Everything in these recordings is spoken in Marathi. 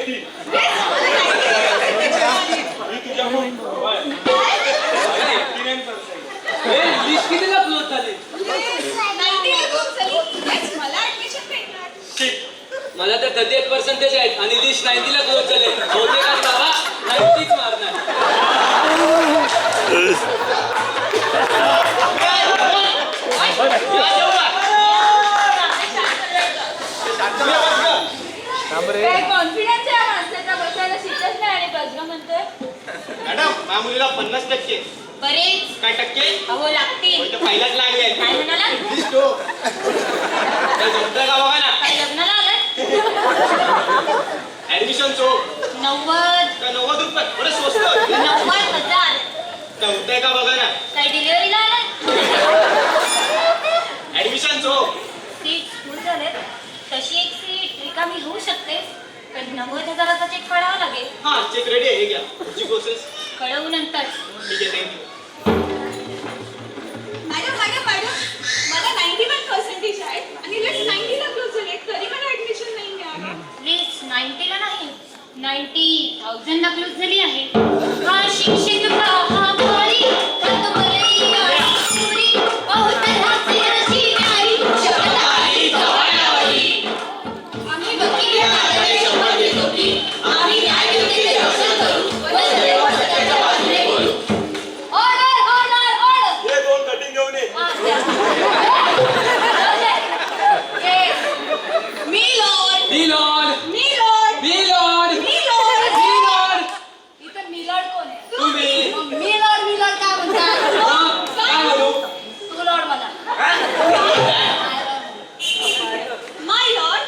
येतील. मी तुझ्या लिस्ट कितीला क्लोज झाले? मला तर 38% आहेत आणि लिस्ट 90ला क्लोज झाले. बहुतेक बाबा 90च मारणार. कॉन्फिडन्स आहे माणसाचा, बसायला सीटच नाही आणि बसगा म्हणतोय. मॅडम माझ्या मुलीला 50% बरेच काय टक्के अहो लागतील. पहिलाच लागले. काय म्हणाला? जमतंय का बघा ना. काय लग्नाला आलाय? ऍडमिशन चो 90 का 90 रुपये बरं स्वस्त. 90,000. जमतंय का बघा ना. काय डिलिव्हरीला आलाय? ऍडमिशन चो सीट फुल झालेत. तशी एक सीट रिकामी होऊ शकते, पण 90,000चा चेक काढावा लागेल. हा चेक रेडी आहे. हे घ्या पुढची प्रोसेस. कळवू नंतर. ठीक आहे थँक्यू. मॅडम मला 91% आहेत आणि लिस्ट 90ला क्लोज झाले, तरी मला ऍडमिशन नाही मिळालं. लिस्ट 90ला नाही, 90,000ला क्लोज झाली आहे. हा शिक्षक महामारी कदमलैया पुरी बहुत हास्य अशी न्यारी शब्दारी जवानावरी. आम्ही वकील आदरे शपथ घेतो की आम्ही न्याययुतीचे रक्षण करू व सर्व सत्याच्या बाजूने बोलू. Order order order. हे दोन कटिंग घेऊन ये. इथं मिलॉर्ड कोण आहे? तुम्ही मिलॉर्ड काय म्हणतात? काय बोलू. तू लॉर्ड मला. माय लॉर्ड,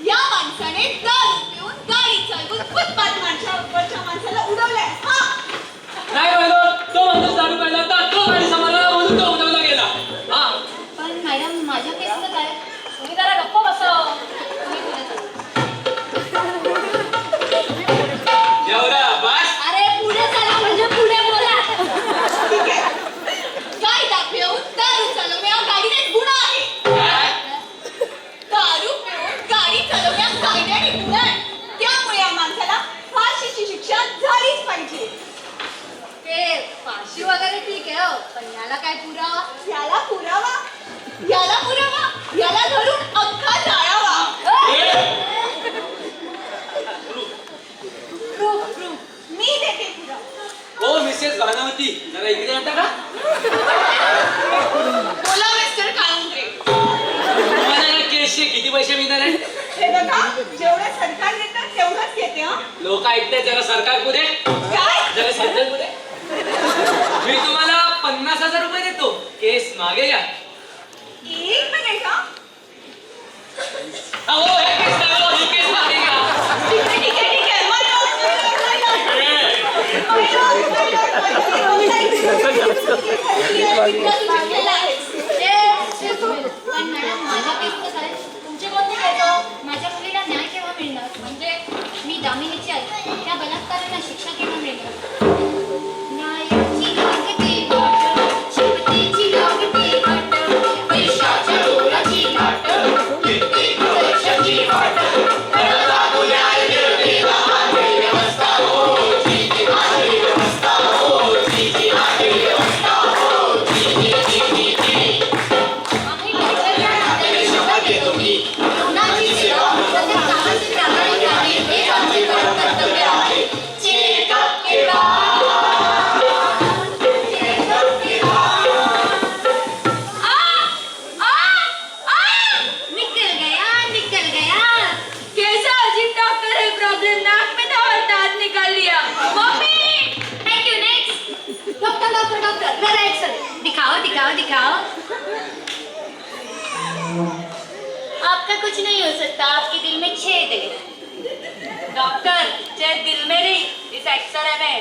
या माणसाने दारू पिऊन गाडी चालवून फुटपाथ माणसाला उडवलंय. हा नाही म्हणलो तो माणूस दारू प्यायला होता, तो गाडी सांभाळला म्हणून तो उडवला गेला. हा पण मॅडम माझ्या केसचं काय? तुम्ही जरा गप्प बसावं. एवढा बस. अरे पुढे चला म्हणजे पुढे बोला. ठीक आहे. कायदा पिऊन दारू चालवणे हा गाडीने गुन्हा आहे. दारू पिऊन गाडी चालवणे हा कायद्याने गुन्हा आहे. त्यामुळे या माणसाला फाशीची शिक्षा झालीच पाहिजे. ते फाशी वगैरे ठीक आहे हो, पण याला काय पुरावा? याला पुरावा याला धरून अख्खा जाळावा. प्रूफ मी देते पुरावा. हो मिसेस भानावती जरा इकडे येता का? बोला मिस्टर काळुंद्रे. तुम्हाला या केसचे किती पैसे मिळणार आहेत? हे बघा, जेवढं सरकार देतं तेवढंच घेते. हा लोक ऐकते जरा सरकार पुढे, काय जरा सरकार पुढे. मी तुम्हाला 50,000 रुपये देतो. केस मागे घ्या. एक मिनिट. हा अहो हे केस नाही, हो, ही केस मागे घ्या. ठीक आहे. My lord. पण मॅडम माझ्या केसचं काय? तुमचे कोणते केस? माझ्या मुलीला न्याय केव्हा मिळणार? म्हणजे मी दामिनीची आहे, त्या बलात्काराला शिक्षा केव्हा मिळणार? न्यायाची लागते वाट, शपथेची लागते वाट, पैशाच्या डोळ्याची लाट, कित्येक वर्षाची वाट, खरं न्याय देवा आहे व्यवस्था हो, जी जी आहे व्यवस्था हो, जी जी आहे व्यवस्था हो, जी जी जी जी. आम्ही कर्तव्य नात्याने शपथ घेतो की रुग्णाची सेवा तसेच कामाचे प्रामाणिकपणे हे आमचे परम कर्तव्य आहे. निकल गया. कैसा अजीब डॉक्टर है. प्रॉब्लम नाक में था और दांत निकाल लिया. Mummy, thank you. Next. Doctor मेरा एक्सरे दिखाओ. आपका कुछ नहीं हो सकता, आपके दिल में छेद है. डॉक्टर छेद दिल में नहीं, इस एक्सरे में.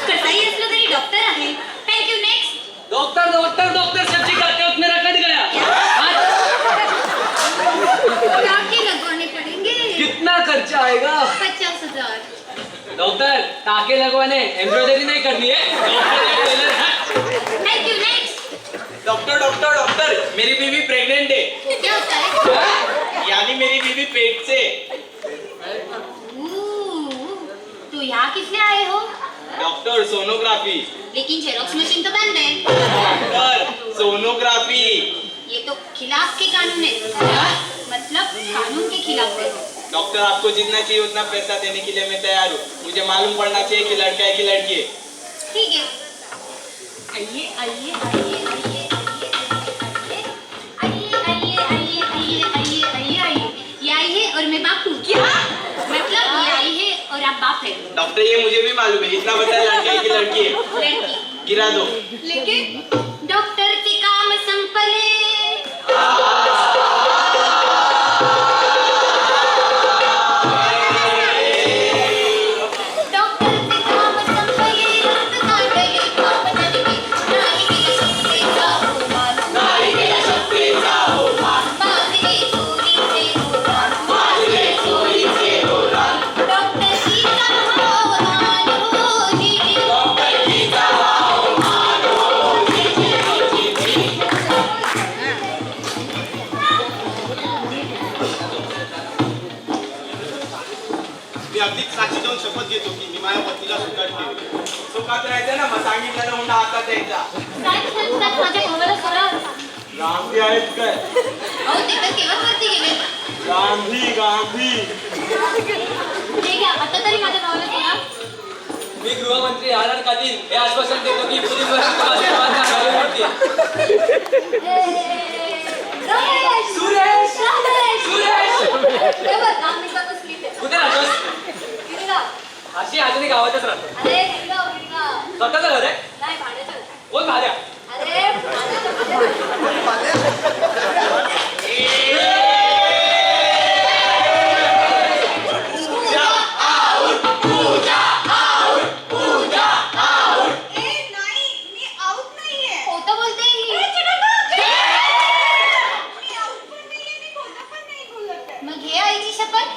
कसंही असलं तरी डॉक्टर आहे. Thank you. नेक्स्ट. डॉक्टर सब्जी काटते वक्त मेरा कट गया. टाके लगवाने पड़ेंगे. कितना खर्चा आएगा? 50,000. डॉक्टर टाके लगवाने एम्ब्रॉयडरी नहीं करनी है. Thank you. नेक्स्ट. डॉक्टर मेरी बीवी प्रेग्नेंट है. क्या होता है? यानी मेरी बीवी पेट से किस लिए आए हो? Doctor sonography. लेकिन जेरोक्स मशीन तो बंद है। Doctor sonography. ये तो खिलाफ के कानून है। मतलब कानून के खिलाफ है। डॉक्टर आपको जितना चाहिए उतना पैसा देने के लिए मैं तैयार हूँ। मुझे मालूम पड़ना चाहिए कि लड़का है कि लड़की है। ठीक है। आइए आइए आइए आइए आइए आइए आइए आइए आइए आइए आइए। ये आई है और मैं बाप हूँ। क्या? मतलब ये आई है और आप बाप है। डॉक्टर ये मुझे भी मालूम है। इतना बताया लड़का है कि लड़की है। लड़की। गिरा दो। लेकिन डॉक्टर के काम संपले। डॉक्टर के काम संपले। रक्त काढले काम नदीने. नाही गेला शक्तीचा होमान. नाही गेला शक्तीचा होमान. माझे चोरीचे होमान. माझे चोरीचे होमान. डॉक्टर गीता हवामान हो जी जी. डॉक्टर गीता हवामान हो जी जी जी जी. मी अगदीच साक्षी देऊन शपथ घेतो की मी माझ्या पत्नीला सुखात ठेवेन. सुखात राहायचं ना मग सांगितलेला हुंडा हातात द्यायचा. साहेब सांगतात माझ्या भावाला सोडा. गांधी आहेत काय? अहो ते तर केव्हाच वरती गेले. गांधी गांधी. हे घ्या आता तरी माझ्या भावाला सोडा. मी गृहमंत्री आर खातील हे आश्वासन देतो की पुढील वर्षी तुम्हाला सर्वांना घालून मिळतील. रमेश! सुरेश! रमेश! सुरेश! हे बघ, 10 मिनिटातच स्लीप आहे. कुठे राहतोस? गिरगाव. अशी अजूनही गावातच राहतो. अरे गिरगाव, गिरगाव. स्वतःचं घर आहे? नाही, भाड्याचं घर. कोण भाड्या? अरे भाड्याचं घर. ए नाही मी आउट नाहीये. खोटं बोलते ही. मी आउट पण नाहीये मी खोटं पण नाही बोलत आहे. मग घे आईची शपथ.